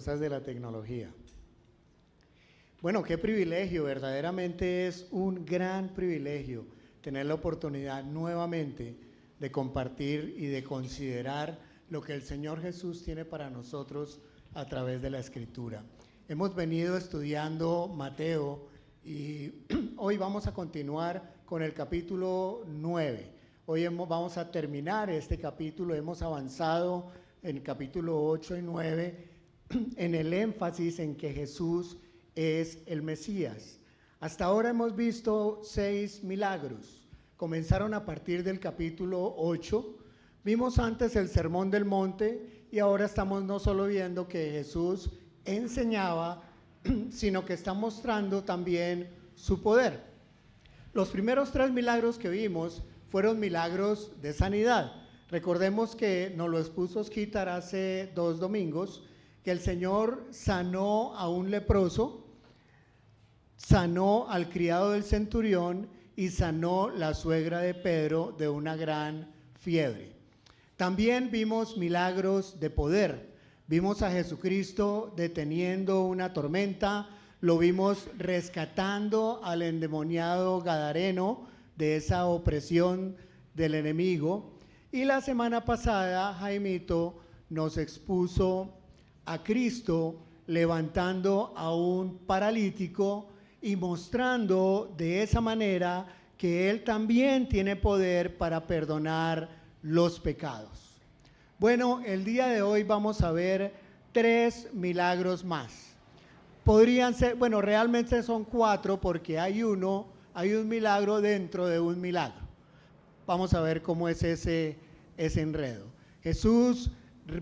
cosas de la tecnología. Bueno, qué privilegio, verdaderamente es un gran privilegio tener la oportunidad nuevamente de compartir y de considerar lo que el Señor Jesús tiene para nosotros a través de la Escritura. Hemos venido estudiando Mateo y hoy vamos a continuar con el capítulo 9. Hoy vamos a terminar este capítulo, hemos avanzado en el capítulo 8 y 9 en el énfasis en que Jesús es el Mesías. Hasta ahora hemos visto 6 milagros. Comenzaron a partir del capítulo 8. Vimos antes el Sermón del Monte y ahora estamos no solo viendo que Jesús enseñaba, sino que está mostrando también su poder. Los primeros 3 milagros que vimos fueron milagros de sanidad. Recordemos que nos lo expuso Osquitar hace 2 domingos, que el Señor sanó a un leproso, sanó al criado del centurión y sanó la suegra de Pedro de una gran fiebre. También vimos milagros de poder. Vimos a Jesucristo deteniendo una tormenta, lo vimos rescatando al endemoniado gadareno de esa opresión del enemigo. Y la semana pasada Jaimito nos expuso a Cristo levantando a un paralítico y mostrando de esa manera que Él también tiene poder para perdonar los pecados. Bueno, el día de hoy vamos a ver 3 milagros más. Podrían ser, bueno, realmente son 4 porque hay un milagro dentro de un milagro. Vamos a ver cómo es ese enredo. Jesús,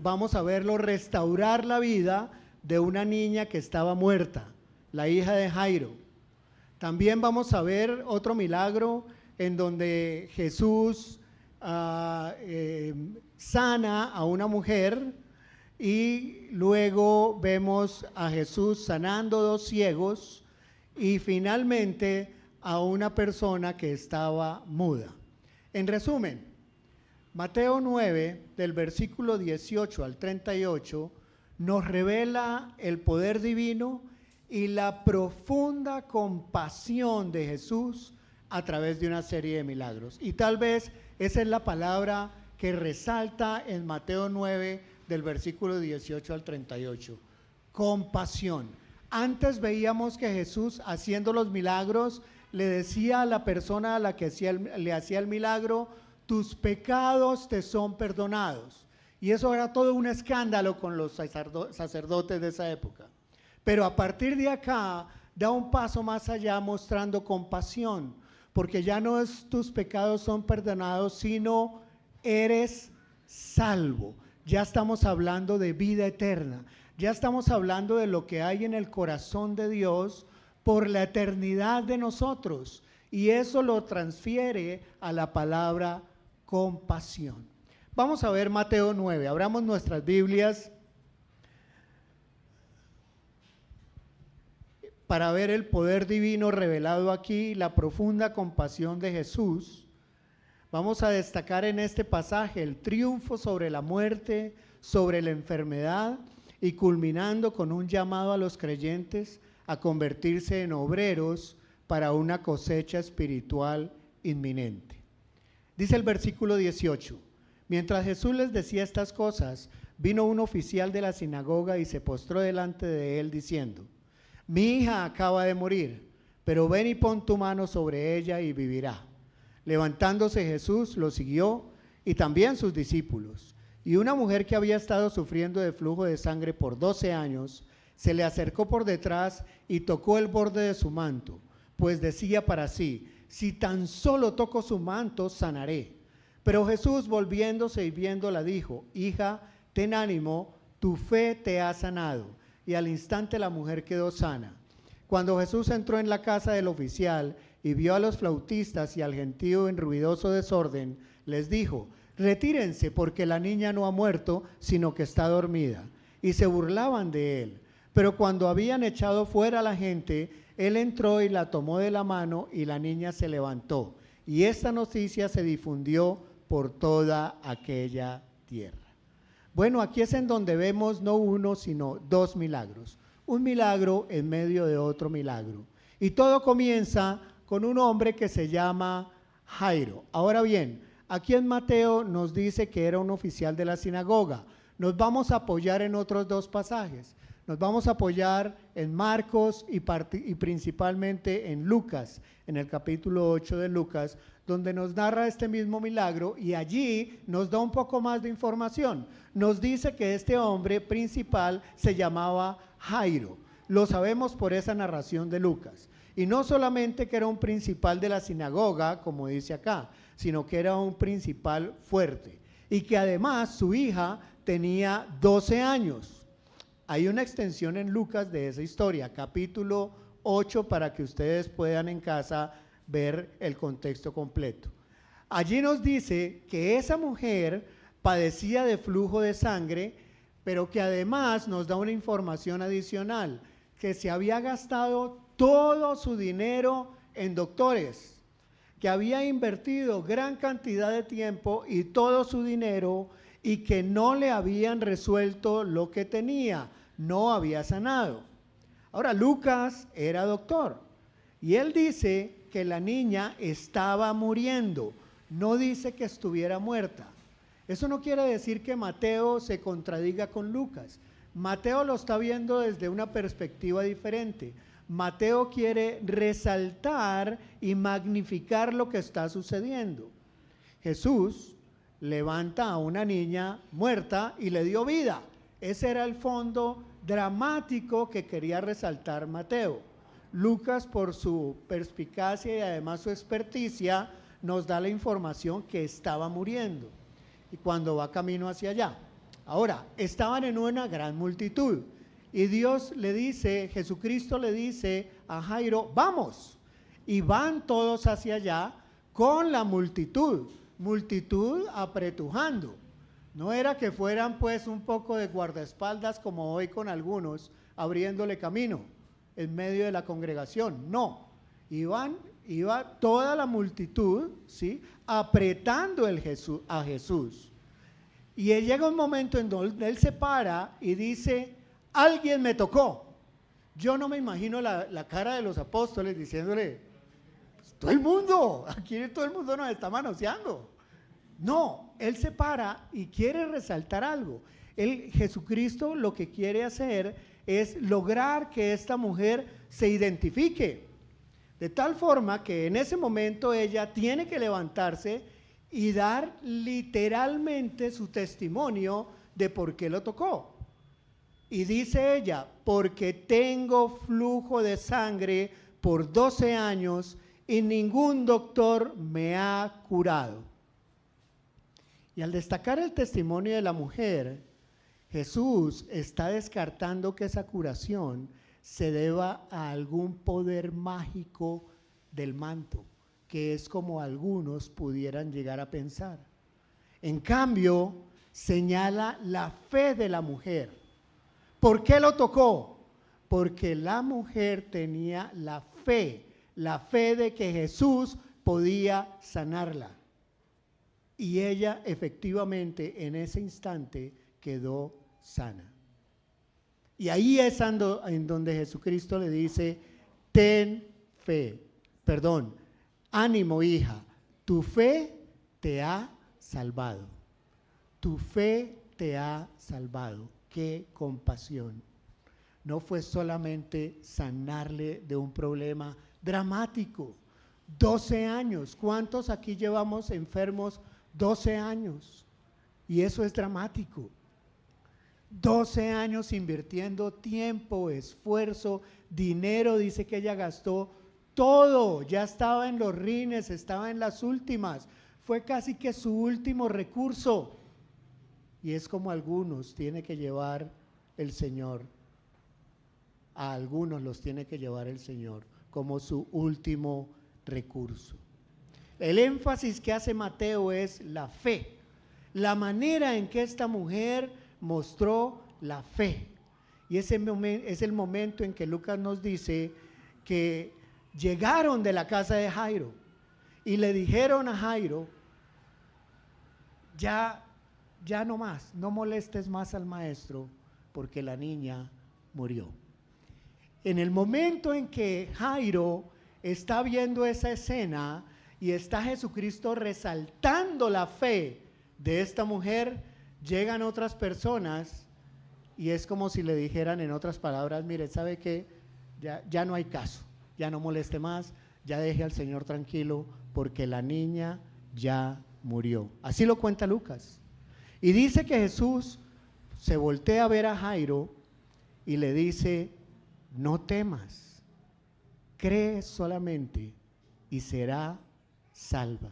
vamos a verlo restaurar la vida de una niña que estaba muerta, la hija de Jairo. También vamos a ver otro milagro en donde Jesús sana a una mujer y luego vemos a Jesús sanando 2 ciegos y finalmente a una persona que estaba muda. En resumen, Mateo 9 del versículo 18 al 38 nos revela el poder divino y la profunda compasión de Jesús a través de una serie de milagros. Y tal vez esa es la palabra que resalta en Mateo 9 del versículo 18 al 38. Compasión. Antes veíamos que Jesús, haciendo los milagros, le decía a la persona a la que le hacía el milagro: tus pecados te son perdonados. Y eso era todo un escándalo con los sacerdotes de esa época. Pero a partir de acá da un paso más allá mostrando compasión, porque ya no es tus pecados son perdonados, sino eres salvo. Ya estamos hablando de vida eterna, ya estamos hablando de lo que hay en el corazón de Dios por la eternidad de nosotros, y eso lo transfiere a la palabra compasión. Vamos a ver Mateo 9, abramos nuestras Biblias para ver el poder divino revelado aquí, la profunda compasión de Jesús. Vamos a destacar en este pasaje el triunfo sobre la muerte, sobre la enfermedad y culminando con un llamado a los creyentes a convertirse en obreros para una cosecha espiritual inminente. Dice el versículo 18, mientras Jesús les decía estas cosas, vino un oficial de la sinagoga y se postró delante de él diciendo: mi hija acaba de morir, pero ven y pon tu mano sobre ella y vivirá. Levantándose Jesús lo siguió y también sus discípulos. Y una mujer que había estado sufriendo de flujo de sangre por 12 años, se le acercó por detrás y tocó el borde de su manto, pues decía para sí: si tan solo toco su manto, sanaré. Pero Jesús, volviéndose y viéndola, dijo: hija, ten ánimo, tu fe te ha sanado. Y al instante la mujer quedó sana. Cuando Jesús entró en la casa del oficial y vio a los flautistas y al gentío en ruidoso desorden, les dijo: retírense, porque la niña no ha muerto, sino que está dormida. Y se burlaban de él. Pero cuando habían echado fuera a la gente, él entró y la tomó de la mano y la niña se levantó. Y esta noticia se difundió por toda aquella tierra. Bueno, aquí es en donde vemos no uno, sino dos milagros. Un milagro en medio de otro milagro. Y todo comienza con un hombre que se llama Jairo. Ahora bien, aquí en Mateo nos dice que era un oficial de la sinagoga. Nos vamos a apoyar en otros dos pasajes. Nos vamos a apoyar en Marcos y principalmente en Lucas, en el capítulo 8 de Lucas, donde nos narra este mismo milagro y allí nos da un poco más de información. Nos dice que este hombre principal se llamaba Jairo. Lo sabemos por esa narración de Lucas. Y no solamente que era un principal de la sinagoga, como dice acá, sino que era un principal fuerte. Y que además su hija tenía 12 años. Hay una extensión en Lucas de esa historia, capítulo 8, para que ustedes puedan en casa ver el contexto completo. Allí nos dice que esa mujer padecía de flujo de sangre, pero que además nos da una información adicional, que se había gastado todo su dinero en doctores, que había invertido gran cantidad de tiempo y todo su dinero y que no le habían resuelto lo que tenía, no había sanado. Ahora, Lucas era doctor y él dice que la niña estaba muriendo, no dice que estuviera muerta. Eso no quiere decir que Mateo se contradiga con Lucas. Mateo lo está viendo desde una perspectiva diferente. Mateo quiere resaltar y magnificar lo que está sucediendo. Jesús levanta a una niña muerta y le dio vida. Ese era el fondo dramático que quería resaltar Mateo. Lucas, por su perspicacia y además su experticia, nos da la información que estaba muriendo y cuando va camino hacia allá. Ahora, estaban en una gran multitud y Dios le dice, Jesucristo le dice a Jairo, vamos, y van todos hacia allá con la multitud apretujando. No era que fueran pues un poco de guardaespaldas como hoy con algunos, abriéndole camino en medio de la congregación, no, iba toda la multitud, ¿sí?, apretando a Jesús. Y llega un momento en donde él se para y dice, alguien me tocó. Yo no me imagino la cara de los apóstoles diciéndole, pues, todo el mundo, aquí todo el mundo nos está manoseando. No, él se para y quiere resaltar algo. Jesucristo lo que quiere hacer es lograr que esta mujer se identifique, de tal forma que en ese momento ella tiene que levantarse y dar literalmente su testimonio de por qué lo tocó. Y dice ella, porque tengo flujo de sangre por 12 años y ningún doctor me ha curado. Y al destacar el testimonio de la mujer, Jesús está descartando que esa curación se deba a algún poder mágico del manto, que es como algunos pudieran llegar a pensar. En cambio, señala la fe de la mujer. ¿Por qué lo tocó? Porque la mujer tenía la fe de que Jesús podía sanarla. Y ella efectivamente en ese instante quedó sana. Y ahí es en donde Jesucristo le dice, ánimo hija, tu fe te ha salvado. Tu fe te ha salvado. Qué compasión. No fue solamente sanarle de un problema dramático. 12 años. ¿Cuántos aquí llevamos enfermos 12 años? Y eso es dramático. 12 años invirtiendo tiempo, esfuerzo, dinero. Dice que ella gastó todo, ya estaba en los rines, estaba en las últimas. Fue casi que su último recurso. Y es como algunos tiene que llevar el Señor. A algunos los tiene que llevar el Señor como su último recurso. El énfasis que hace Mateo es la fe, la manera en que esta mujer mostró la fe. Y ese es el momento en que Lucas nos dice que llegaron de la casa de Jairo y le dijeron a Jairo, ya ya no más, no molestes más al maestro, porque la niña murió. En el momento en que Jairo está viendo esa escena y está Jesucristo resaltando la fe de esta mujer, llegan otras personas y es como si le dijeran en otras palabras: mire, ¿sabe qué? Ya no hay caso, ya no moleste más, ya deje al Señor tranquilo, porque la niña ya murió. Así lo cuenta Lucas. Y dice que Jesús se voltea a ver a Jairo y le dice: no temas, cree solamente y será salva.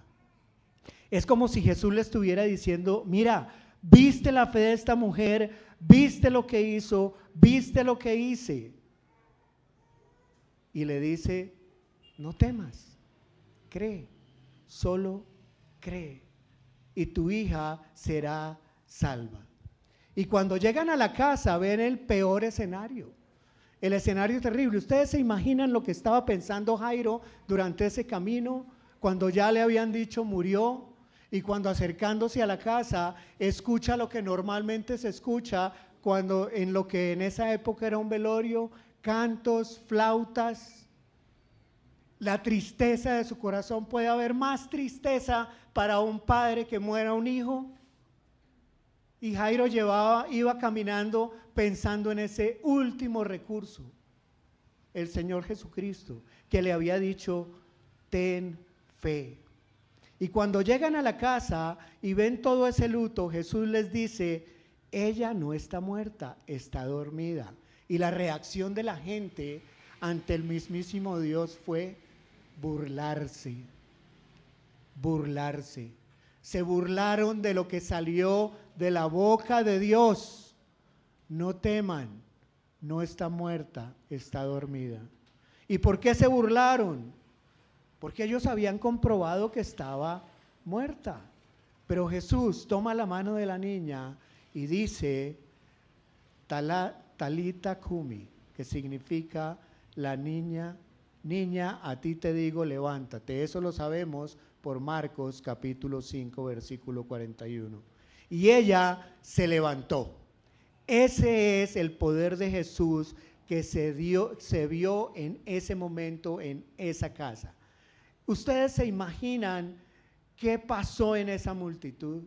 Es como si Jesús le estuviera diciendo: mira, viste la fe de esta mujer, viste lo que hizo, viste lo que hice. Y le dice: no temas, cree, solo cree, y tu hija será salva. Y cuando llegan a la casa ven el peor escenario, el escenario terrible. ¿Ustedes se imaginan lo que estaba pensando Jairo durante ese camino, cuando ya le habían dicho murió? Y cuando acercándose a la casa escucha lo que normalmente se escucha cuando en lo que en esa época era un velorio: cantos, flautas. La tristeza de su corazón. ¿Puede haber más tristeza para un padre que muera un hijo? Y Jairo iba caminando pensando en ese último recurso, el Señor Jesucristo, que le había dicho: ten fe. Y cuando llegan a la casa y ven todo ese luto, Jesús les dice: ella no está muerta, está dormida. Y la reacción de la gente ante el mismísimo Dios fue burlarse. Se burlaron de lo que salió de la boca de Dios. No teman, no está muerta, está dormida. ¿Y por qué se burlaron? Porque ellos habían comprobado que estaba muerta. Pero Jesús toma la mano de la niña y dice: Talita Kumi, que significa la niña, a ti te digo, levántate. Eso lo sabemos por Marcos capítulo 5 versículo 41. Y ella se levantó. Ese es el poder de Jesús que se vio en ese momento en esa casa. ¿Ustedes se imaginan qué pasó en esa multitud?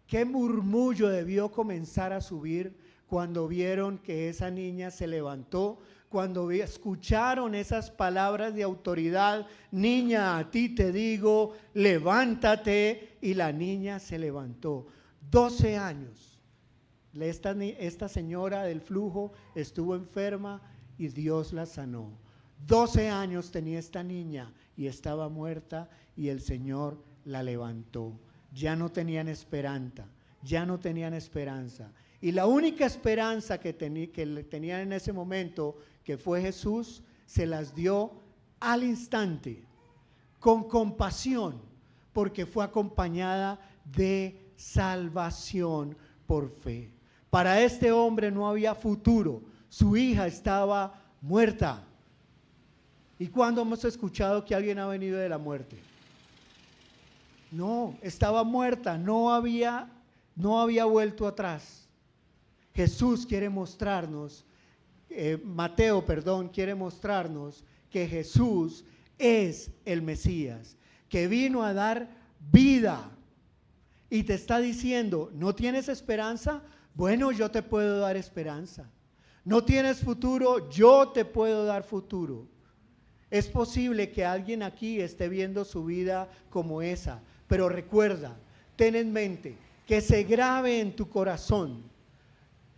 ¿Qué murmullo debió comenzar a subir cuando vieron que esa niña se levantó? Cuando escucharon esas palabras de autoridad: niña, a ti te digo, levántate. Y la niña se levantó. 12 años. Esta señora del flujo estuvo enferma y Dios la sanó. 12 años tenía esta niña y estaba muerta, y el Señor la levantó. Ya no tenían esperanza, Y la única esperanza que tenían en ese momento, que fue Jesús, se las dio al instante, con compasión, porque fue acompañada de salvación por fe. Para este hombre no había futuro, su hija estaba muerta. ¿Y cuándo hemos escuchado que alguien ha venido de la muerte? No, estaba muerta, no había vuelto atrás. Jesús quiere mostrarnos, Mateo quiere mostrarnos que Jesús es el Mesías, que vino a dar vida. Y te está diciendo: ¿no tienes esperanza? Bueno, yo te puedo dar esperanza. ¿No tienes futuro? Yo te puedo dar futuro. Es posible que alguien aquí esté viendo su vida como esa, pero recuerda, ten en mente, que se grabe en tu corazón: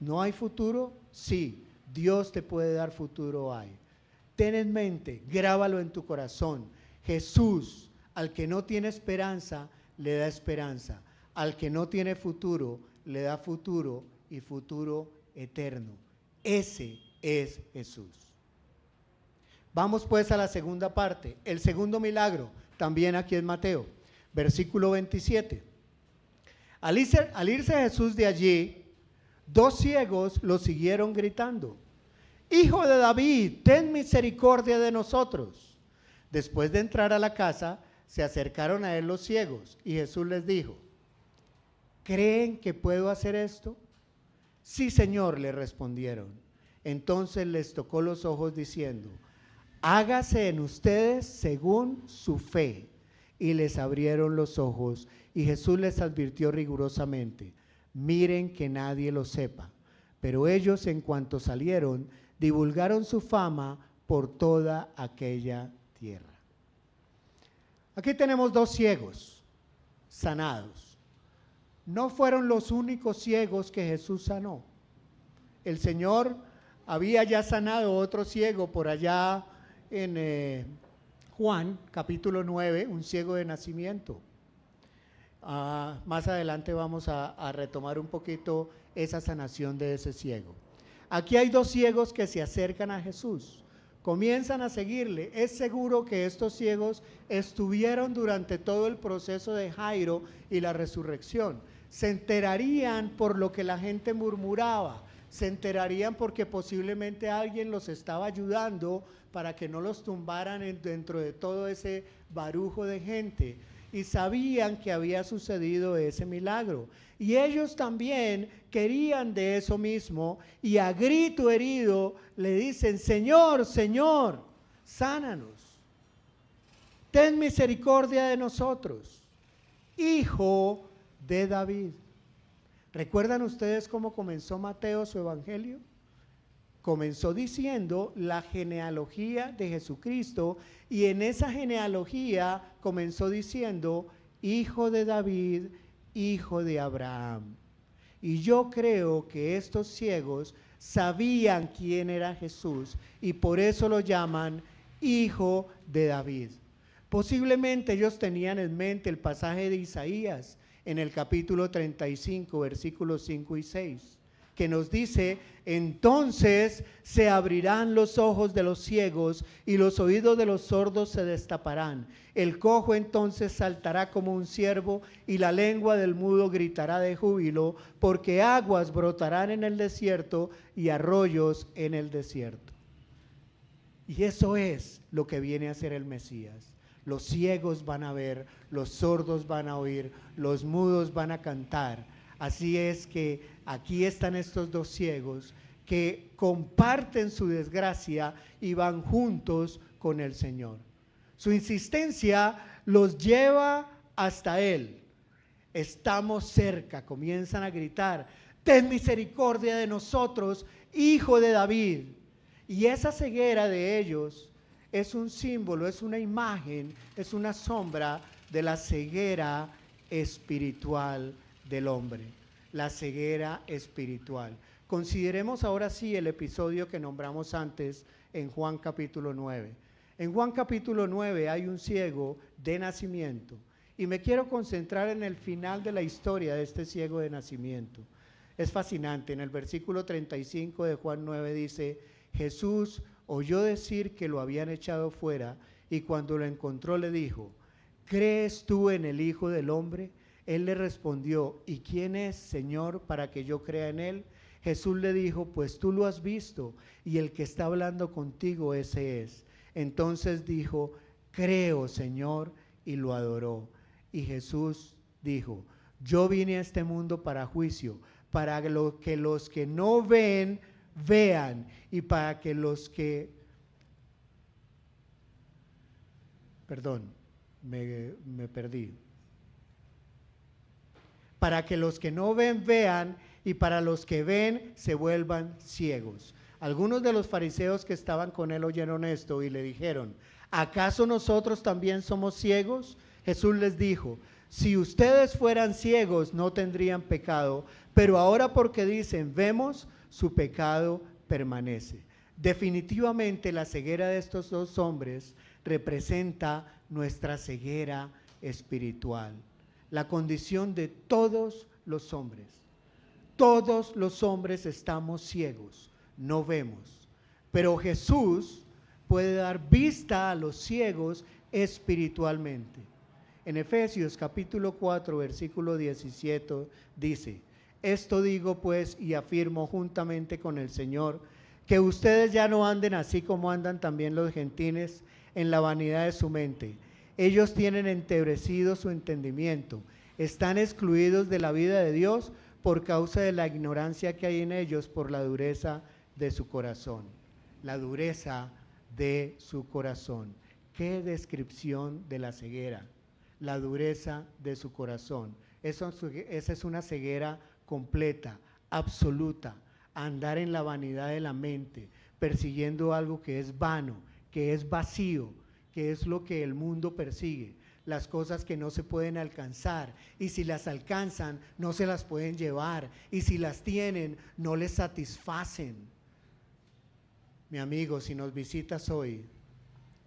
¿no hay futuro? Sí, Dios te puede dar futuro, hay. Ten en mente, grábalo en tu corazón: Jesús, al que no tiene esperanza, le da esperanza. Al que no tiene futuro, le da futuro, y futuro eterno. Ese es Jesús. Vamos pues a la segunda parte, el segundo milagro, también aquí en Mateo, versículo 27. Al irse Jesús de allí, 2 ciegos lo siguieron gritando: Hijo de David, ten misericordia de nosotros. Después de entrar a la casa, se acercaron a él los ciegos, y Jesús les dijo: ¿creen que puedo hacer esto? Sí, Señor, le respondieron. Entonces les tocó los ojos diciendo, hágase en ustedes según su fe. Y les abrieron los ojos, y Jesús les advirtió rigurosamente, miren que nadie lo sepa. Pero ellos, en cuanto salieron, divulgaron su fama por toda aquella tierra. Aquí tenemos 2 ciegos sanados. No fueron los únicos ciegos que Jesús sanó. El Señor había ya sanado otro ciego por allá en Juan, capítulo 9, un ciego de nacimiento. Más adelante vamos a retomar un poquito esa sanación de ese ciego. Aquí hay 2 ciegos que se acercan a Jesús, comienzan a seguirle. Es seguro que estos ciegos estuvieron durante todo el proceso de Jairo y la resurrección. Se enterarían por lo que la gente murmuraba, se enterarían porque posiblemente alguien los estaba ayudando para que no los tumbaran dentro de todo ese barujo de gente, y sabían que había sucedido ese milagro, y ellos también querían de eso mismo, y a grito herido le dicen, Señor, Señor, sánanos, ten misericordia de nosotros, Hijo de David. ¿Recuerdan ustedes cómo comenzó Mateo su evangelio? Comenzó diciendo la genealogía de Jesucristo, y en esa genealogía comenzó diciendo hijo de David, hijo de Abraham. Y yo creo que estos ciegos sabían quién era Jesús y por eso lo llaman hijo de David. Posiblemente ellos tenían en mente el pasaje de Isaías en el capítulo 35, versículos 5 y 6. Que nos dice, entonces se abrirán los ojos de los ciegos y los oídos de los sordos se destaparán. El cojo entonces saltará como un ciervo y la lengua del mudo gritará de júbilo, porque aguas brotarán en el desierto y arroyos en el desierto. Y eso es lo que viene a ser el Mesías. Los ciegos van a ver, los sordos van a oír, los mudos van a cantar. Así es que aquí están estos 2 ciegos que comparten su desgracia y van juntos con el Señor. Su insistencia los lleva hasta Él. Estamos cerca, comienzan a gritar, ten misericordia de nosotros, Hijo de David. Y esa ceguera de ellos es un símbolo, es una imagen, es una sombra de la ceguera espiritual del hombre, la ceguera espiritual. Consideremos ahora sí el episodio que nombramos antes en Juan capítulo 9. En Juan capítulo 9 hay un ciego de nacimiento y me quiero concentrar en el final de la historia de este ciego de nacimiento. Es fascinante, en el versículo 35 de Juan 9 dice, Jesús oyó decir que lo habían echado fuera y cuando lo encontró le dijo, ¿crees tú en el Hijo del Hombre? Él le respondió, ¿y quién es, Señor, para que yo crea en él? Jesús le dijo, pues tú lo has visto, y el que está hablando contigo ese es. Entonces dijo, creo, Señor, y lo adoró. Y Jesús dijo, yo vine a este mundo para juicio, para que los que no ven, vean, y para que los que... Perdón, me perdí. Para que los que no ven, vean, y para los que ven, se vuelvan ciegos. Algunos de los fariseos que estaban con él oyeron esto y le dijeron, ¿acaso nosotros también somos ciegos? Jesús les dijo, si ustedes fueran ciegos no tendrían pecado, pero ahora porque dicen, vemos, su pecado permanece. Definitivamente la ceguera de estos 2 hombres representa nuestra ceguera espiritual. La condición de todos los hombres. Todos los hombres estamos ciegos, no vemos. Pero Jesús puede dar vista a los ciegos espiritualmente. En Efesios capítulo 4, versículo 17 dice, esto digo pues y afirmo juntamente con el Señor, que ustedes ya no anden así como andan también los gentiles en la vanidad de su mente. Ellos tienen entebrecido su entendimiento, están excluidos de la vida de Dios por causa de la ignorancia que hay en ellos por la dureza de su corazón. La dureza de su corazón. ¿Qué descripción de la ceguera? La dureza de su corazón. Esa es una ceguera completa, absoluta. Andar en la vanidad de la mente, persiguiendo algo que es vano, que es vacío, que es lo que el mundo persigue. Las cosas que no se pueden alcanzar, y si las alcanzan no se las pueden llevar, y si las tienen no les satisfacen. Mi amigo, si nos visitas hoy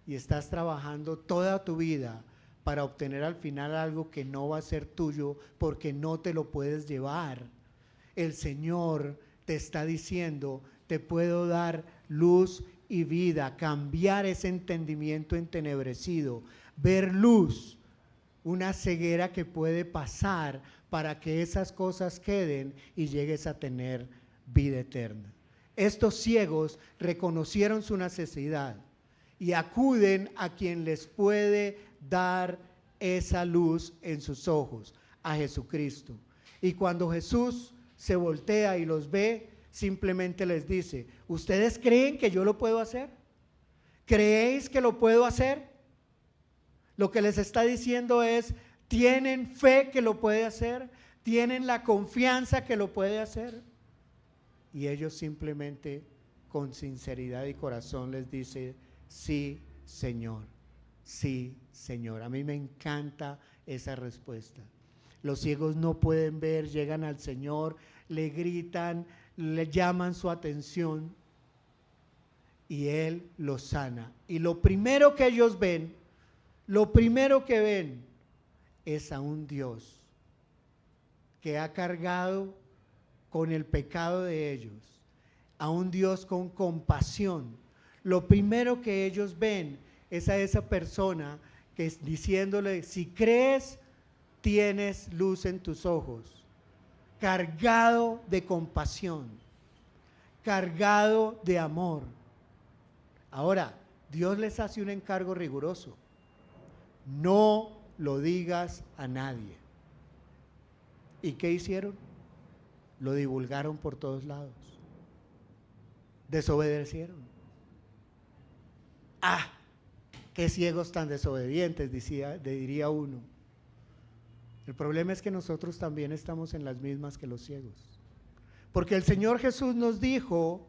y estás trabajando toda tu vida para obtener al final algo que no va a ser tuyo porque no te lo puedes llevar, el Señor te está diciendo: te puedo dar luz y vida, cambiar ese entendimiento entenebrecido, ver luz, una ceguera que puede pasar para que esas cosas queden y llegues a tener vida eterna. Estos ciegos reconocieron su necesidad y acuden a quien les puede dar esa luz en sus ojos, a Jesucristo. Y cuando Jesús se voltea y los ve, simplemente les dice: ¿ustedes creen que yo lo puedo hacer? ¿Creéis que lo puedo hacer? Lo que les está diciendo es: ¿tienen fe que lo puede hacer? ¿Tienen la confianza que lo puede hacer? Y ellos simplemente, con sinceridad y corazón, les dice: sí, Señor, sí, Señor. A mí me encanta esa respuesta. Los ciegos no pueden ver, llegan al Señor, le gritan, le llaman su atención y Él los sana. Y lo primero que ellos ven, lo primero que ven es a un Dios que ha cargado con el pecado de ellos, a un Dios con compasión. Lo primero que ellos ven es a esa persona que es diciéndole: si crees, tienes luz en tus ojos, cargado de compasión, cargado de amor. Ahora, Dios les hace un encargo riguroso: no lo digas a nadie. ¿Y qué hicieron? Lo divulgaron por todos lados. Desobedecieron. ¡Ah! ¡Qué ciegos tan desobedientes!, diría uno. El problema es que nosotros también estamos en las mismas que los ciegos. Porque el Señor Jesús nos dijo: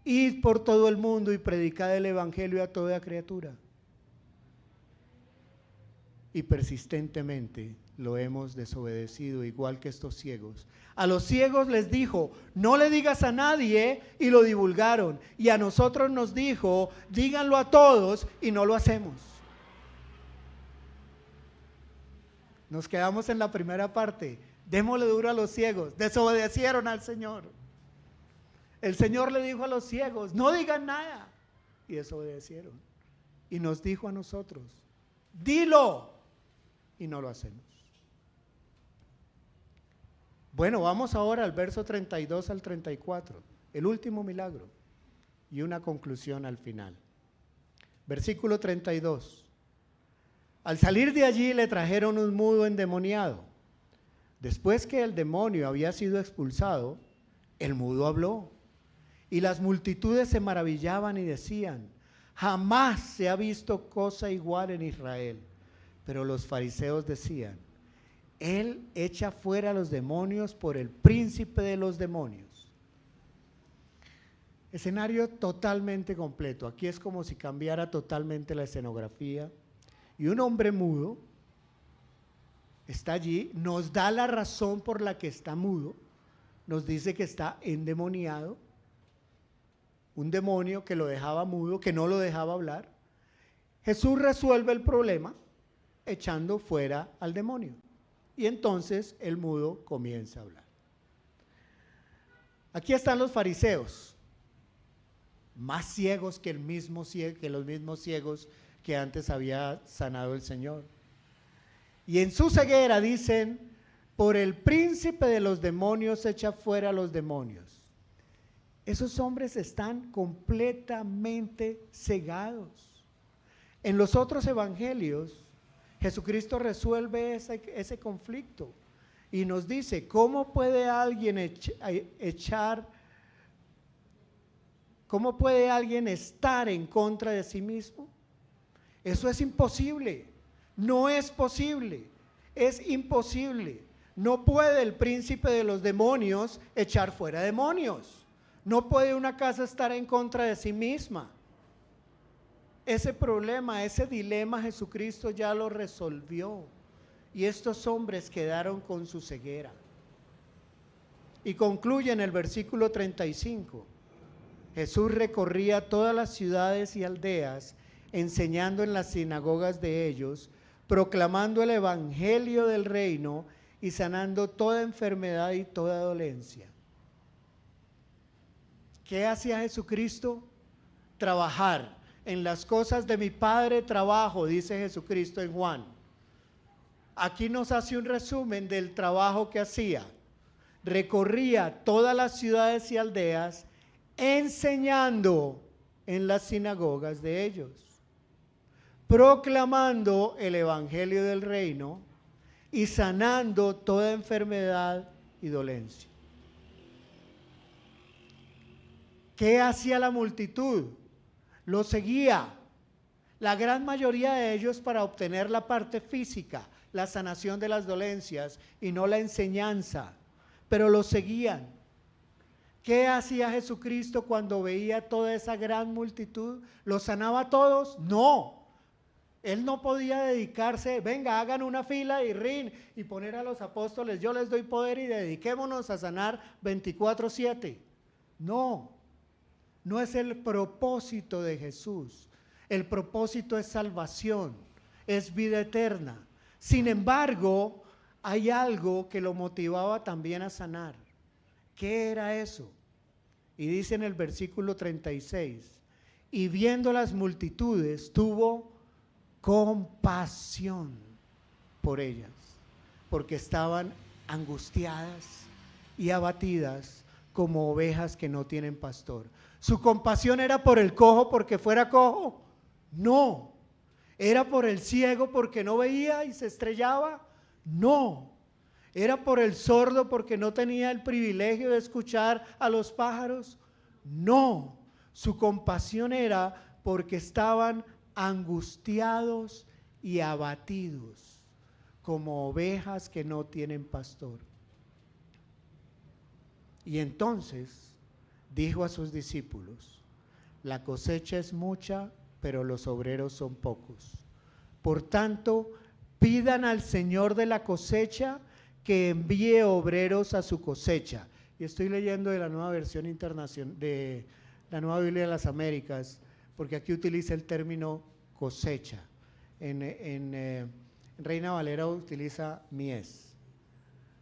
id por todo el mundo y predicad el evangelio a toda criatura. Y persistentemente lo hemos desobedecido, igual que estos ciegos. A los ciegos les dijo: no le digas a nadie, y lo divulgaron. Y a nosotros nos dijo: díganlo a todos, y no lo hacemos. Nos quedamos en la primera parte. Démosle duro a los ciegos. Desobedecieron al Señor. El Señor le dijo a los ciegos: no digan nada, y desobedecieron. Y nos dijo a nosotros: dilo, y no lo hacemos. Bueno, vamos ahora al verso 32 al 34, el último milagro y una conclusión al final. Versículo 32. Al salir de allí le trajeron un mudo endemoniado. Después que el demonio había sido expulsado, el mudo habló, y las multitudes se maravillaban y decían: jamás se ha visto cosa igual en Israel. Pero los fariseos decían: él echa fuera a los demonios por el príncipe de los demonios. Escenario totalmente completo. Aquí es como si cambiara totalmente la escenografía. Y un hombre mudo está allí, nos da la razón por la que está mudo, nos dice que está endemoniado, un demonio que lo dejaba mudo, que no lo dejaba hablar. Jesús resuelve el problema echando fuera al demonio. Y entonces el mudo comienza a hablar. Aquí están los fariseos, más ciegos que los mismos ciegos que antes había sanado el Señor. Y en su ceguera dicen: por el príncipe de los demonios echa fuera a los demonios. Esos hombres están completamente cegados. En los otros evangelios, Jesucristo resuelve ese conflicto. y nos dice, ¿cómo puede alguien cómo puede alguien estar en contra de sí mismo? Eso es imposible, no es posible, es imposible. No puede el príncipe de los demonios echar fuera demonios. No puede una casa estar en contra de sí misma. Ese problema, ese dilema Jesucristo ya lo resolvió y estos hombres quedaron con su ceguera. Y concluye en el versículo 35. Jesús recorría todas las ciudades y aldeas, enseñando en las sinagogas de ellos, proclamando el evangelio del reino y sanando toda enfermedad y toda dolencia. ¿Qué hacía Jesucristo? Trabajar. En las cosas de mi Padre trabajo, dice Jesucristo en Juan. Aquí nos hace un resumen del trabajo que hacía. Recorría todas las ciudades y aldeas, enseñando en las sinagogas de ellos, proclamando el evangelio del reino y sanando toda enfermedad y dolencia. ¿Qué hacía la multitud? Lo seguía, la gran mayoría de ellos para obtener la parte física, la sanación de las dolencias y no la enseñanza, pero lo seguían. ¿Qué hacía Jesucristo cuando veía toda esa gran multitud? ¿Los sanaba a todos? No. Él no podía dedicarse, venga, hagan una fila y poner a los apóstoles, yo les doy poder y dediquémonos a sanar 24/7. No, no es el propósito de Jesús. El propósito es salvación, es vida eterna. Sin embargo, hay algo que lo motivaba también a sanar. ¿Qué era eso? Y dice en el versículo 36, y viendo las multitudes, tuvo compasión por ellas, porque estaban angustiadas y abatidas como ovejas que no tienen pastor. ¿Su compasión era por el cojo porque fuera cojo? No. ¿Era por el ciego porque no veía y se estrellaba? No. ¿Era por el sordo porque no tenía el privilegio de escuchar a los pájaros? No. Su compasión era porque estaban angustiados y abatidos como ovejas que no tienen pastor. Y entonces dijo a sus discípulos, la cosecha es mucha, pero los obreros son pocos. Por tanto, pidan al Señor de la cosecha que envíe obreros a su cosecha. Y estoy leyendo de la Nueva Versión Internacional, de la Nueva Biblia de las Américas, porque aquí utiliza el término cosecha. En Reina Valera utiliza mies.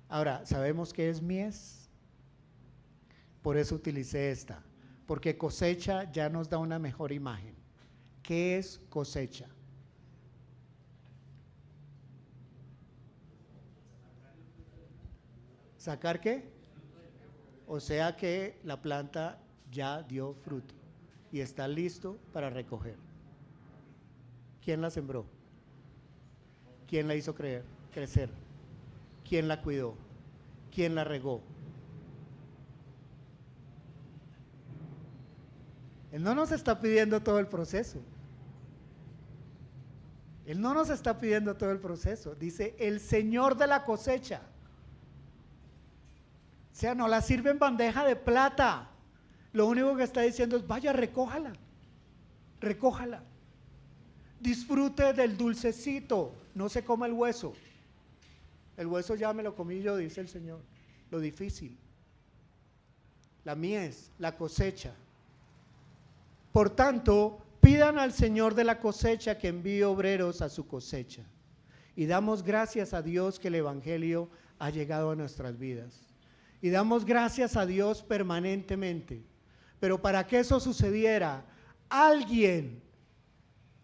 Ahora, ¿sabemos qué es mies? Por eso utilicé esta, porque cosecha ya nos da una mejor imagen. ¿Qué es cosecha? ¿Sacar qué? O sea que la planta ya dio fruto y está listo para recoger. ¿Quién la sembró? ¿Quién la hizo crecer? ¿Quién la cuidó? ¿Quién la regó? Él no nos está pidiendo todo el proceso. Él no nos está pidiendo todo el proceso. Dice, el Señor de la cosecha. O sea, no la sirve en bandeja de plata. Lo único que está diciendo es, vaya, recójala. Recójala. Disfrute del dulcecito. No se coma el hueso. El hueso ya me lo comí yo, dice el Señor. Lo difícil. La mies, la cosecha. Por tanto, pidan al Señor de la cosecha que envíe obreros a su cosecha. Y damos gracias a Dios que el Evangelio ha llegado a nuestras vidas. Y damos gracias a Dios permanentemente. Pero para que eso sucediera, alguien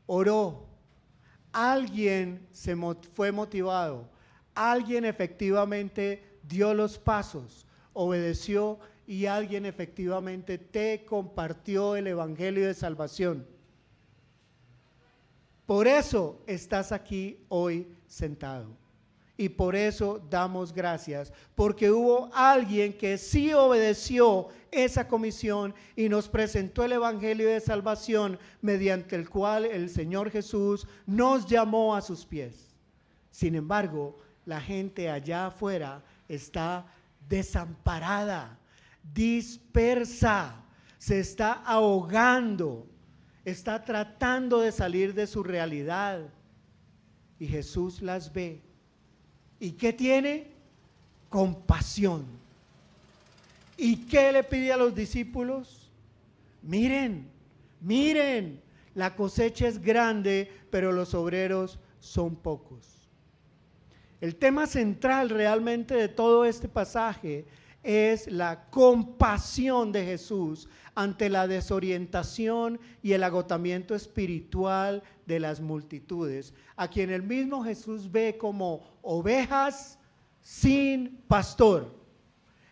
oró, alguien fue motivado, alguien efectivamente dio los pasos, obedeció y alguien efectivamente te compartió el evangelio de salvación. Por eso estás aquí hoy sentado. Y por eso damos gracias, porque hubo alguien que sí obedeció esa comisión y nos presentó el evangelio de salvación, mediante el cual el Señor Jesús nos llamó a sus pies. Sin embargo, la gente allá afuera está desamparada, dispersa, se está ahogando, está tratando de salir de su realidad. Y Jesús las ve. ¿Y qué tiene? Compasión. ¿Y qué le pide a los discípulos? Miren, miren, la cosecha es grande, pero los obreros son pocos. El tema central realmente de todo este pasaje es la compasión de Jesús ante la desorientación y el agotamiento espiritual de las multitudes, a quien el mismo Jesús ve como ovejas sin pastor.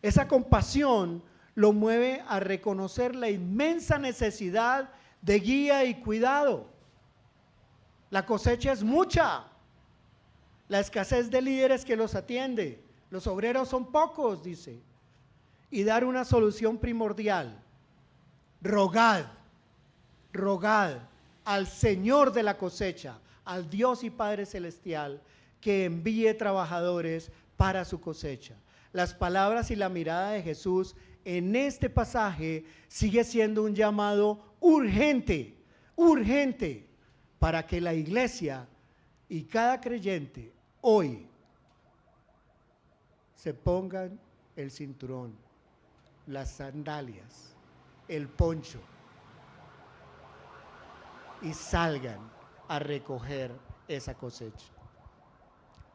Esa compasión lo mueve a reconocer la inmensa necesidad de guía y cuidado. La cosecha es mucha, la escasez de líderes que los atiende, los obreros son pocos, dice. Y dar una solución primordial: rogad, rogad al Señor de la cosecha, al Dios y Padre Celestial, que envíe trabajadores para su cosecha. Las palabras y la mirada de Jesús en este pasaje sigue siendo un llamado urgente, urgente, para que la iglesia y cada creyente hoy se pongan el cinturón, las sandalias, el poncho y salgan a recoger esa cosecha.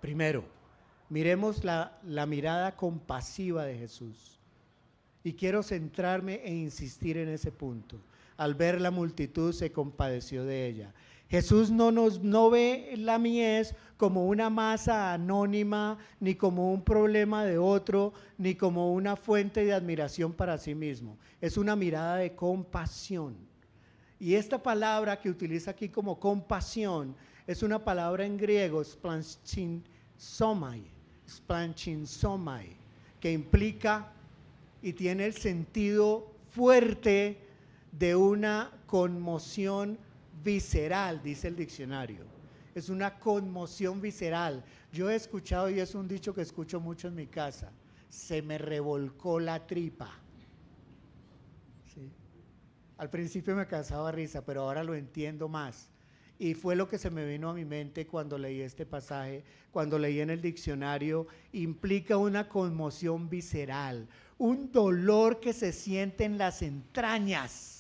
Primero, miremos la mirada compasiva de Jesús. Y quiero centrarme e insistir en ese punto. Al ver la multitud se compadeció de ella. Jesús no ve la mies como una masa anónima, ni como un problema de otro, ni como una fuente de admiración para sí mismo. Es una mirada de compasión. Y esta palabra que utiliza aquí como compasión es una palabra en griego, splanchinzomai, que implica y tiene el sentido fuerte de una conmoción visceral, dice el diccionario. Es una conmoción visceral. Yo he escuchado, y es un dicho que escucho mucho en mi casa: se me revolcó la tripa. ¿Sí? Al principio me causaba risa, pero ahora lo entiendo más. Y fue lo que se me vino a mi mente cuando leí este pasaje, cuando leí en el diccionario: implica una conmoción visceral, un dolor que se siente en las entrañas.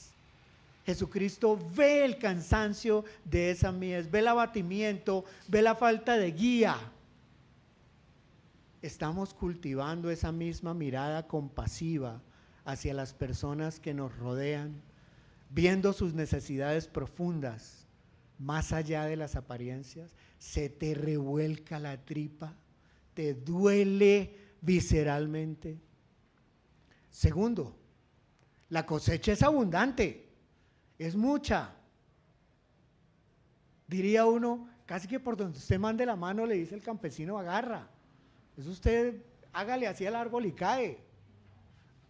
Jesucristo ve el cansancio de esa mies, ve el abatimiento, ve la falta de guía. Estamos cultivando esa misma mirada compasiva hacia las personas que nos rodean, viendo sus necesidades profundas, más allá de las apariencias. Se te revuelca la tripa, te duele visceralmente. Segundo, la cosecha es abundante. Es mucha. Diría uno, casi que por donde usted mande la mano, le dice el campesino, agarra. Eso usted hágale así al árbol y cae.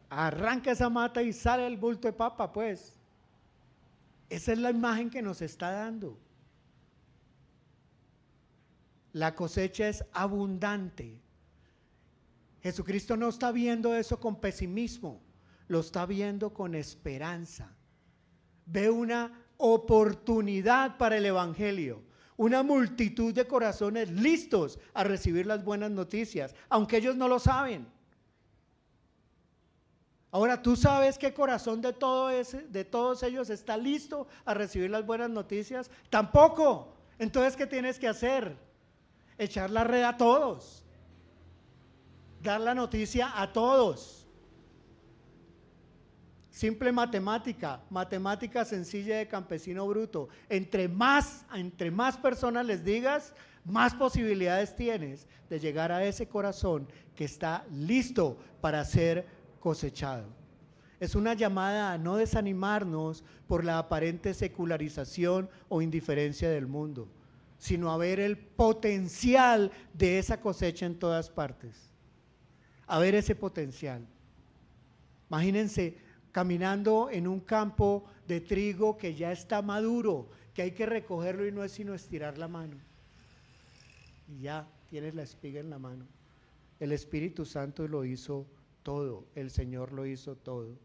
Arranca esa mata y sale el bulto de papa, pues. Esa es la imagen que nos está dando. La cosecha es abundante. Jesucristo no está viendo eso con pesimismo, lo está viendo con esperanza. Ve una oportunidad para el evangelio, una multitud de corazones listos a recibir las buenas noticias, aunque ellos no lo saben. Ahora, ¿tú sabes qué corazón de todos ellos está listo a recibir las buenas noticias? Tampoco. Entonces, ¿qué tienes que hacer? Echar la red a todos, dar la noticia a todos. Simple matemática, matemática sencilla de campesino bruto. Entre más personas les digas, más posibilidades tienes de llegar a ese corazón que está listo para ser cosechado. Es una llamada a no desanimarnos por la aparente secularización o indiferencia del mundo. sino a ver el potencial de esa cosecha en todas partes. A ver ese potencial. Imagínense caminando en un campo de trigo que ya está maduro, que hay que recogerlo y no es sino estirar la mano. Y ya tienes la espiga en la mano. El Espíritu Santo lo hizo todo, el Señor lo hizo todo.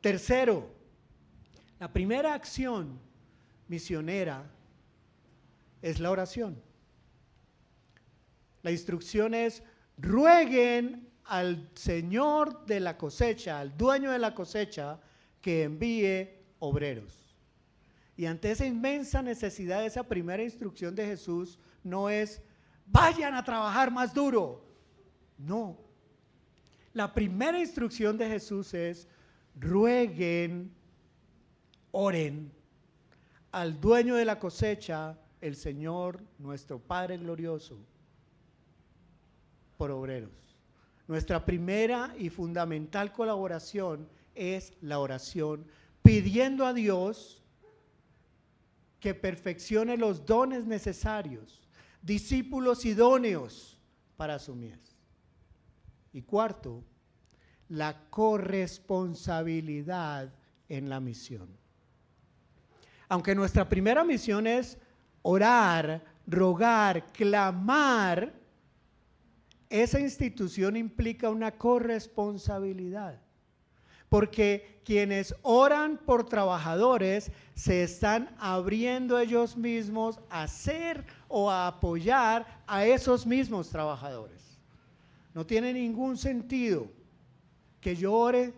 Tercero, la primera acción misionera es la oración. La instrucción es: rueguen al Señor de la cosecha, al dueño de la cosecha, que envíe obreros. Y ante esa inmensa necesidad, esa primera instrucción de Jesús no es: vayan a trabajar más duro. No. La primera instrucción de Jesús es: rueguen, oren al dueño de la cosecha, el Señor, nuestro Padre glorioso, por obreros. Nuestra primera y fundamental colaboración es la oración, pidiendo a Dios que perfeccione los dones necesarios, discípulos idóneos para su mies. Y cuarto, la corresponsabilidad en la misión. Aunque nuestra primera misión es orar, rogar, clamar, esa institución implica una corresponsabilidad, porque quienes oran por trabajadores se están abriendo ellos mismos a ser o a apoyar a esos mismos trabajadores. No tiene ningún sentido que yo ore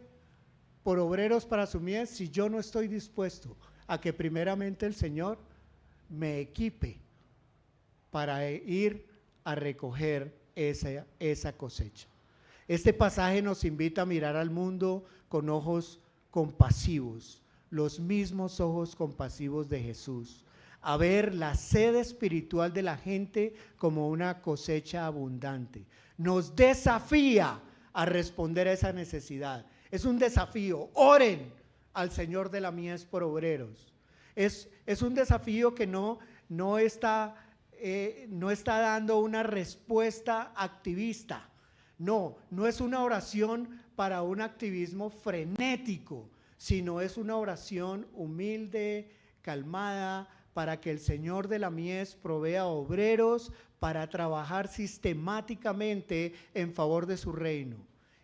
por obreros para su mies si yo no estoy dispuesto a que primeramente el Señor me equipe para ir a recoger esa cosecha. Este pasaje nos invita a mirar al mundo con ojos compasivos, los mismos ojos compasivos de Jesús, a ver la sed espiritual de la gente como una cosecha abundante. Nos desafía a responder a esa necesidad. Es un desafío. Oren al Señor de la mies por obreros. Es un desafío que no está dando una respuesta activista. No es una oración para un activismo frenético, sino es una oración humilde, calmada, para que el Señor de la mies provea obreros para trabajar sistemáticamente en favor de su reino,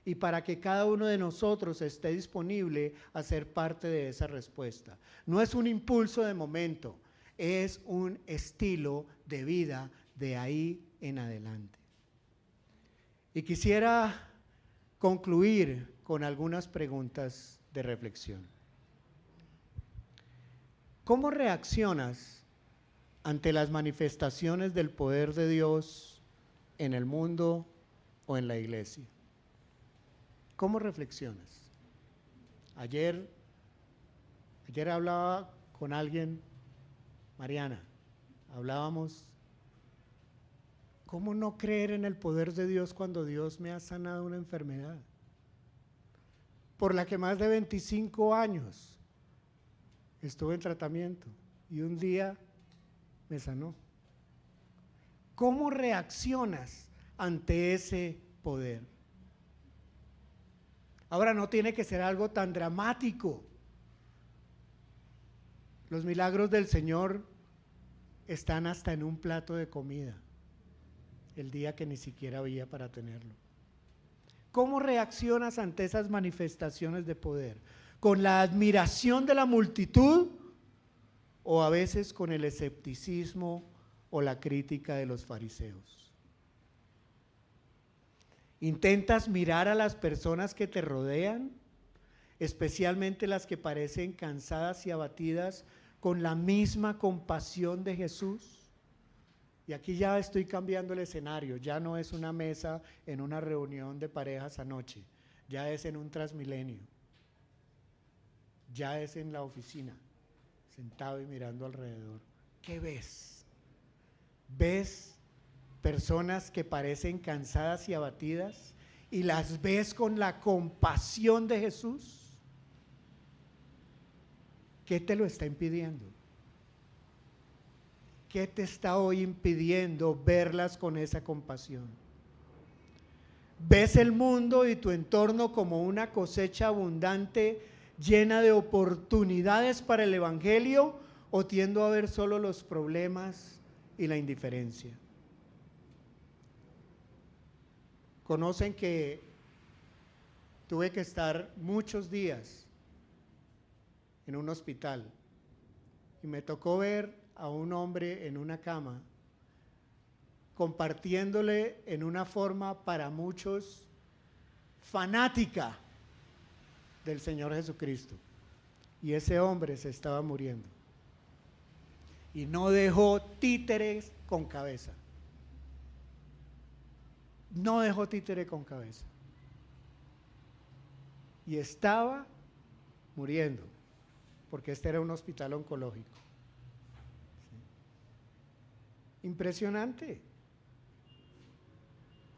y para que cada uno de nosotros esté disponible a ser parte de esa respuesta. No es un impulso de momento, es un estilo de vida de ahí en adelante. Y quisiera concluir con algunas preguntas de reflexión. ¿Cómo reaccionas ante las manifestaciones del poder de Dios en el mundo o en la iglesia? ¿Cómo reflexionas? Ayer hablaba con alguien, Mariana, hablábamos, ¿cómo no creer en el poder de Dios cuando Dios me ha sanado una enfermedad por la que más de 25 años estuve en tratamiento y un día me sanó? ¿Cómo reaccionas ante ese poder? Ahora, no tiene que ser algo tan dramático. Los milagros del Señor están hasta en un plato de comida, el día que ni siquiera había para tenerlo. ¿Cómo reaccionas ante esas manifestaciones de poder? ¿Con la admiración de la multitud o a veces con el escepticismo o la crítica de los fariseos? ¿Intentas mirar a las personas que te rodean, especialmente las que parecen cansadas y abatidas, con la misma compasión de Jesús? Y aquí ya estoy cambiando el escenario, ya no es una mesa en una reunión de parejas anoche, ya es en un Transmilenio, ya es en la oficina, sentado y mirando alrededor. ¿Qué ves? ¿Ves personas que parecen cansadas y abatidas y las ves con la compasión de Jesús? ¿Qué te lo está impidiendo? ¿Qué te está hoy impidiendo verlas con esa compasión? ¿Ves el mundo y tu entorno como una cosecha abundante, llena de oportunidades para el evangelio, o tiendo a ver solo los problemas y la indiferencia? Conocen que tuve que estar muchos días en un hospital y me tocó ver a un hombre en una cama compartiéndole en una forma para muchos fanática del Señor Jesucristo, y ese hombre se estaba muriendo y no dejó títeres con cabeza, no dejó títere con cabeza y estaba muriendo, porque este era un hospital oncológico. ¿Sí? Impresionante.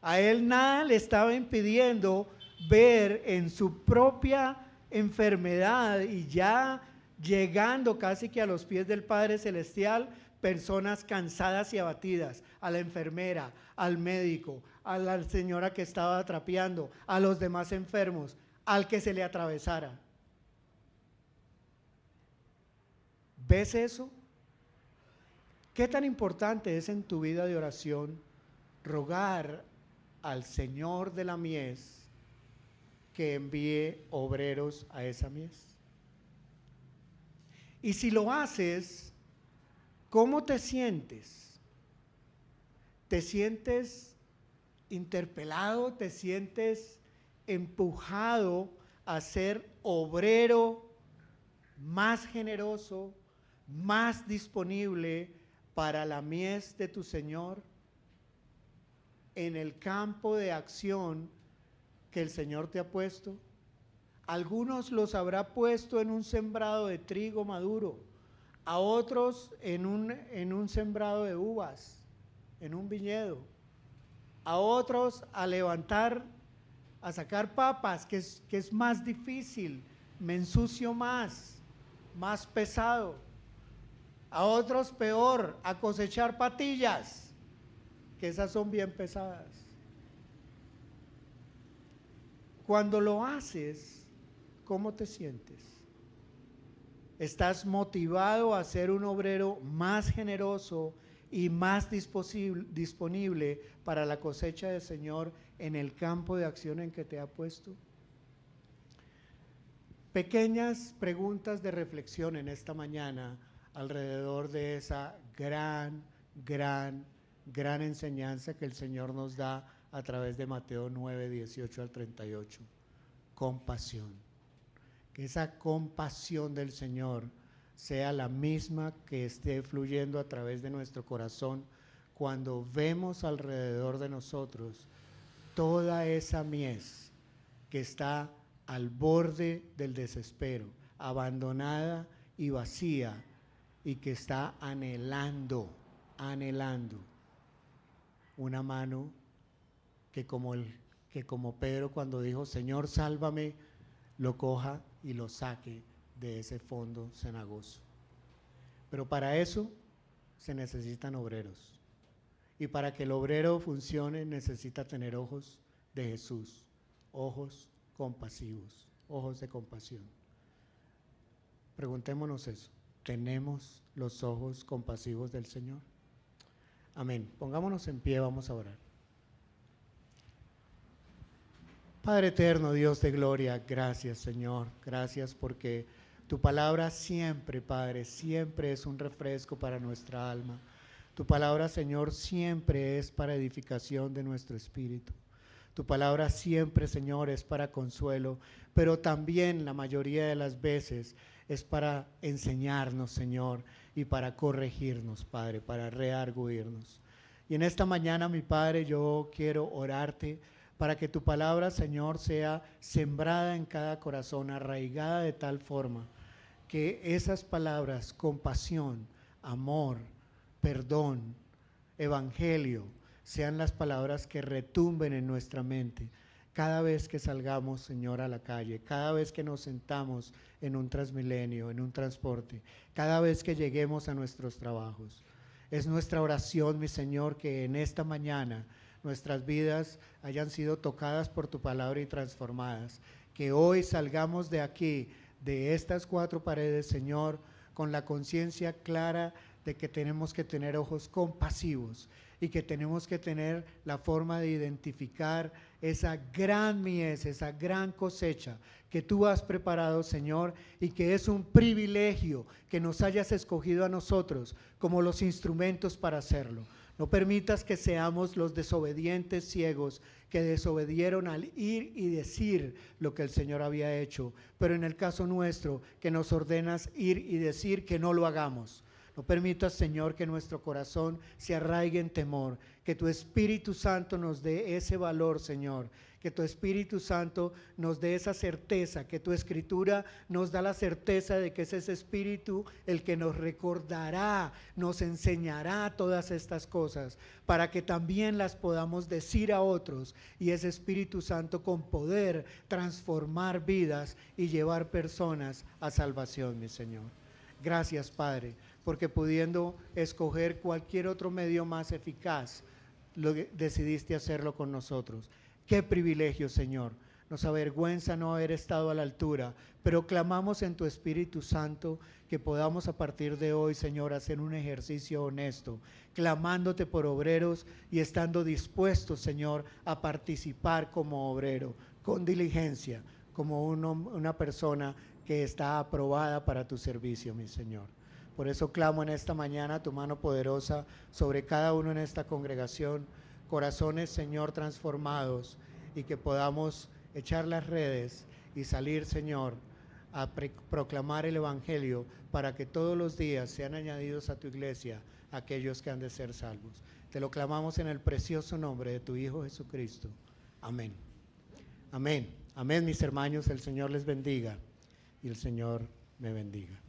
A él nada le estaba impidiendo ver en su propia enfermedad y ya llegando casi que a los pies del Padre Celestial, personas cansadas y abatidas, a la enfermera, al médico, a la señora que estaba trapeando, a los demás enfermos, al que se le atravesara. ¿Ves eso? ¿Qué tan importante es en tu vida de oración rogar al Señor de la mies que envíe obreros a esa mies? Y si lo haces, ¿cómo te sientes? ¿Te sientes interpelado? ¿Te sientes empujado a ser obrero más generoso, más disponible para la mies de tu Señor en el campo de acción que el Señor te ha puesto? Algunos los habrá puesto en un sembrado de trigo maduro, a otros en un sembrado de uvas, en un viñedo, a otros a levantar, a sacar papas, que es más difícil, me ensucio más pesado, a otros peor, a cosechar patillas, que esas son bien pesadas. Cuando lo haces, ¿cómo te sientes? ¿Estás motivado a ser un obrero más generoso y más disponible para la cosecha del Señor en el campo de acción en que te ha puesto? Pequeñas preguntas de reflexión en esta mañana alrededor de esa gran enseñanza que el Señor nos da a través de Mateo 9, 18 al 38. Compasión. Que esa compasión del Señor sea la misma que esté fluyendo a través de nuestro corazón cuando vemos alrededor de nosotros toda esa mies que está al borde del desespero, abandonada y vacía, y que está anhelando una mano que como Pedro cuando dijo, Señor, sálvame, lo coja y lo saque de ese fondo cenagoso. Pero para eso se necesitan obreros. Y para que el obrero funcione necesita tener ojos de Jesús, ojos compasivos, ojos de compasión. Preguntémonos eso, ¿tenemos los ojos compasivos del Señor? Amén. Pongámonos en pie, vamos a orar. Padre eterno, Dios de gloria, gracias Señor, gracias porque tu palabra siempre, Padre, siempre es un refresco para nuestra alma. Tu palabra, Señor, siempre es para edificación de nuestro espíritu. Tu palabra siempre, Señor, es para consuelo, pero también la mayoría de las veces es para enseñarnos, Señor, y para corregirnos, Padre, para rearguirnos. Y en esta mañana, mi Padre, yo quiero orarte para que tu palabra, Señor, sea sembrada en cada corazón, arraigada de tal forma que esas palabras, compasión, amor, perdón, evangelio, sean las palabras que retumben en nuestra mente cada vez que salgamos, Señor, a la calle, cada vez que nos sentamos en un Transmilenio, en un transporte, cada vez que lleguemos a nuestros trabajos. Es nuestra oración, mi Señor, que en esta mañana nuestras vidas hayan sido tocadas por tu palabra y transformadas. Que hoy salgamos de aquí, de estas 4 paredes, Señor, con la conciencia clara de que tenemos que tener ojos compasivos y que tenemos que tener la forma de identificar esa gran mies, esa gran cosecha que tú has preparado, Señor, y que es un privilegio que nos hayas escogido a nosotros como los instrumentos para hacerlo. No permitas que seamos los desobedientes ciegos que desobedieron al ir y decir lo que el Señor había hecho, pero en el caso nuestro, que nos ordenas ir y decir que no lo hagamos. No permitas, Señor, que nuestro corazón se arraigue en temor, que tu Espíritu Santo nos dé ese valor, Señor, que tu Espíritu Santo nos dé esa certeza, que tu Escritura nos da la certeza de que es ese Espíritu el que nos recordará, nos enseñará todas estas cosas, para que también las podamos decir a otros, y ese Espíritu Santo con poder transformar vidas y llevar personas a salvación, mi Señor. Gracias, Padre, porque pudiendo escoger cualquier otro medio más eficaz, decidiste hacerlo con nosotros. Qué privilegio, Señor. Nos avergüenza no haber estado a la altura, pero clamamos en tu Espíritu Santo que podamos a partir de hoy, Señor, hacer un ejercicio honesto, clamándote por obreros y estando dispuestos, Señor, a participar como obrero, con diligencia, como una persona que está aprobada para tu servicio, mi Señor. Por eso clamo en esta mañana tu mano poderosa sobre cada uno en esta congregación, corazones, Señor, transformados, y que podamos echar las redes y salir, Señor, a proclamar el Evangelio para que todos los días sean añadidos a tu iglesia aquellos que han de ser salvos. Te lo clamamos en el precioso nombre de tu Hijo Jesucristo. Amén. Amén. Amén, mis hermanos. El Señor les bendiga y el Señor me bendiga.